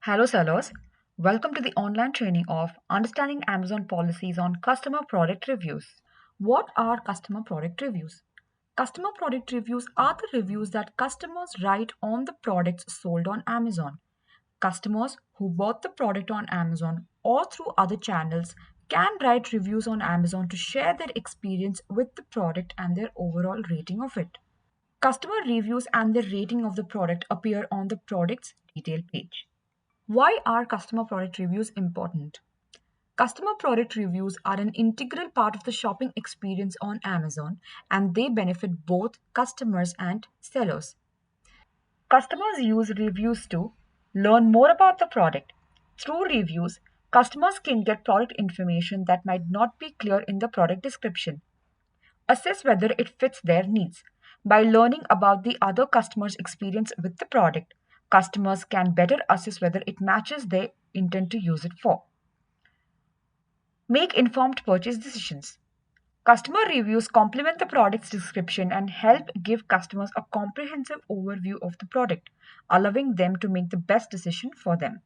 Hello, sellers. Welcome to the online training of Understanding Amazon Policies on Customer Product Reviews. What are customer product reviews? Customer product reviews are the reviews that customers write on the products sold on Amazon. Customers who bought the product on Amazon or through other channels can write reviews on Amazon to share their experience with the product and their overall rating of it. Customer reviews and the rating of the product appear on the product's detail page. Why are customer product reviews important? Customer product reviews are an integral part of the shopping experience on Amazon and they benefit both customers and sellers. Customers use reviews to learn more about the product. Through reviews, customers can get product information that might not be clear in the product description. Assess whether it fits their needs. By learning about the other customer's experience with the product, customers can better assess whether it matches they intend to use it for. Make informed purchase decisions. Customer reviews complement the product's description and help give customers a comprehensive overview of the product, allowing them to make the best decision for them.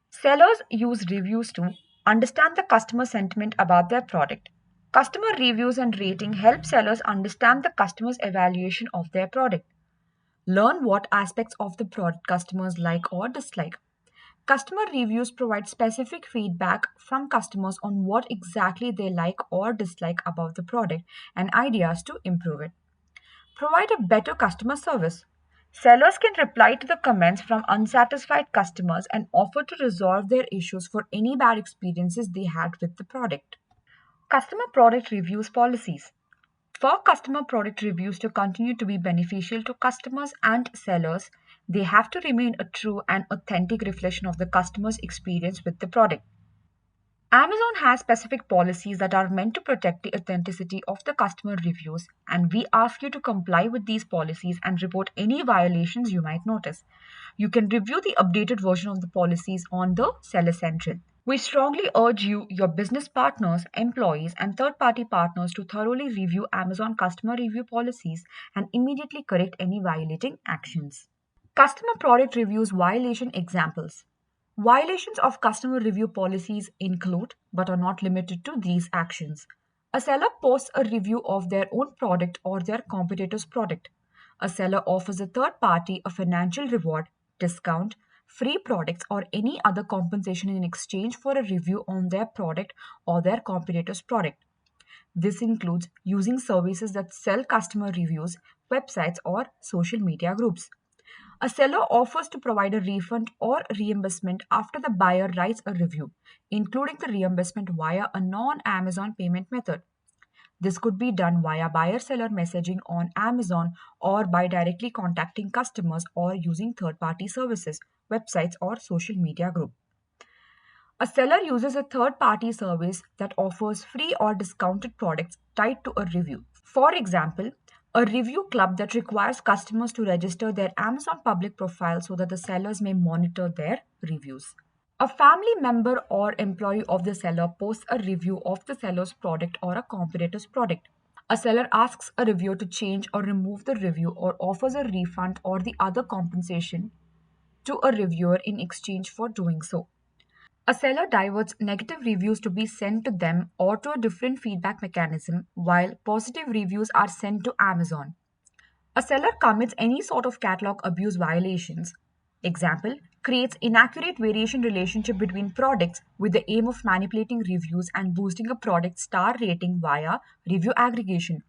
Sellers use reviews to understand the customer sentiment about their product. Customer reviews and rating help sellers understand the customer's evaluation of their product. Learn what aspects of the product customers like or dislike. Customer reviews provide specific feedback from customers on what exactly they like or dislike about the product and ideas to improve it. Provide a better customer service. Sellers can reply to the comments from unsatisfied customers and offer to resolve their issues for any bad experiences they had with the product. Customer product reviews policies. For customer product reviews to continue to be beneficial to customers and sellers, they have to remain a true and authentic reflection of the customer's experience with the product. Amazon has specific policies that are meant to protect the authenticity of the customer reviews, and we ask you to comply with these policies and report any violations you might notice. You can review the updated version of the policies on the Seller Central. We strongly urge you, your business partners, employees, and third party partners to thoroughly review Amazon customer review policies and immediately correct any violating actions. Customer product reviews violation examples. Violations of customer review policies include, but are not limited to, these actions. A seller posts a review of their own product or their competitor's product. A seller offers a third party a financial reward, discount, free products, or any other compensation in exchange for a review on their product or their competitor's product. This includes using services that sell customer reviews, websites, or social media groups. A seller offers to provide a refund or reimbursement after the buyer writes a review, including the reimbursement via a non Amazon payment method. This could be done via buyer seller messaging on Amazon or by directly contacting customers or using third party services, websites, or social media group. A seller uses a third party service that offers free or discounted products tied to a review. For example, a review club that requires customers to register their Amazon public profile so that the sellers may monitor their reviews. A family member or employee of the seller posts a review of the seller's product or a competitor's product. A seller asks a reviewer to change or remove the review or offers a refund or the other compensation to a reviewer in exchange for doing so. A seller diverts negative reviews to be sent to them or to a different feedback mechanism, while positive reviews are sent to Amazon. A seller commits any sort of catalog abuse violations. Example, creates inaccurate variation relationship between products with the aim of manipulating reviews and boosting a product's star rating via review aggregation.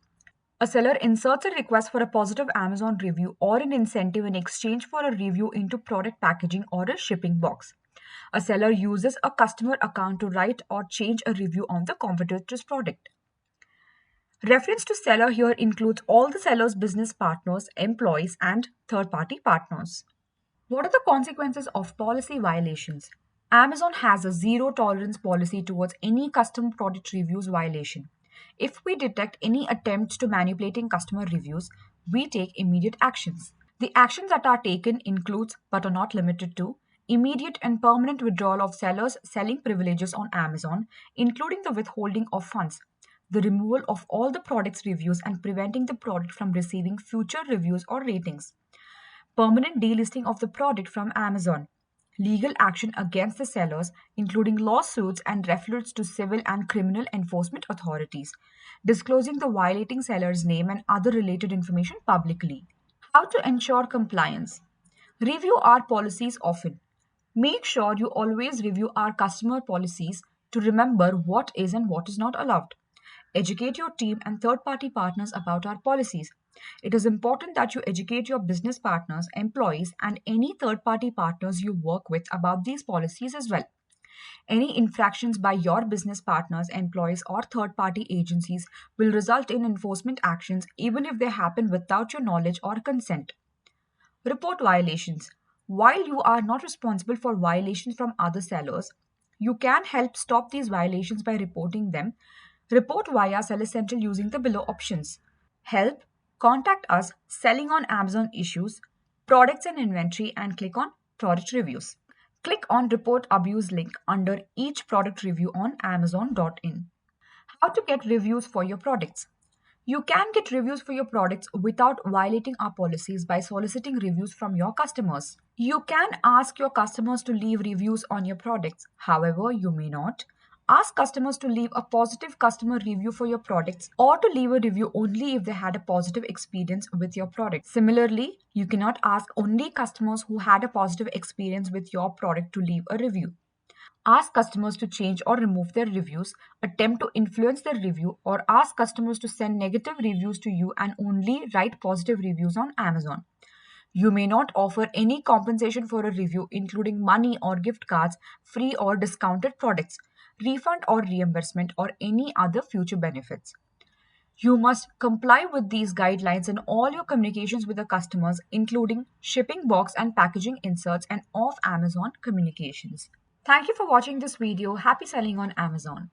A seller inserts a request for a positive Amazon review or an incentive in exchange for a review into product packaging or a shipping box. A seller uses a customer account to write or change a review on the competitor's product. Reference to seller here includes all the seller's business partners, employees, and third-party partners. What are the consequences of policy violations? Amazon has a zero tolerance policy towards any custom product reviews violation. If we detect any attempts to manipulating customer reviews, we take immediate actions. The actions that are taken includes, but are not limited to, immediate and permanent withdrawal of sellers' selling privileges on Amazon, including the withholding of funds, the removal of all the product's reviews and preventing the product from receiving future reviews or ratings, permanent delisting of the product from Amazon, legal action against the sellers, including lawsuits and referrals to civil and criminal enforcement authorities, disclosing the violating seller's name and other related information publicly. How to ensure compliance? Review our policies often. Make sure you always review our customer policies to remember what is and what is not allowed. Educate your team and third party partners about our policies. It is important that you educate your business partners, employees, and any third party partners you work with about these policies as well. Any infractions by your business partners, employees, or third party agencies will result in enforcement actions even if they happen without your knowledge or consent. Report violations. While you are not responsible for violations from other sellers, you can help stop these violations by reporting them. Report via Seller Central using the below options. Help, contact us, selling on Amazon issues, products and inventory, and click on product reviews. Click on report abuse link under each product review on Amazon.in. How to get reviews for your products. You can get reviews for your products without violating our policies by soliciting reviews from your customers. You can ask your customers to leave reviews on your products. However, you may not ask customers to leave a positive customer review for your products or to leave a review only if they had a positive experience with your product. Similarly, you cannot ask only customers who had a positive experience with your product to leave a review. Ask customers to change or remove their reviews, attempt to influence their review, or ask customers to send negative reviews to you and only write positive reviews on Amazon. You may not offer any compensation for a review, including money or gift cards, free or discounted products, refund or reimbursement, or any other future benefits. You must comply with these guidelines in all your communications with the customers, including shipping box and packaging inserts and off Amazon communications. Thank you for watching this video. Happy selling on Amazon.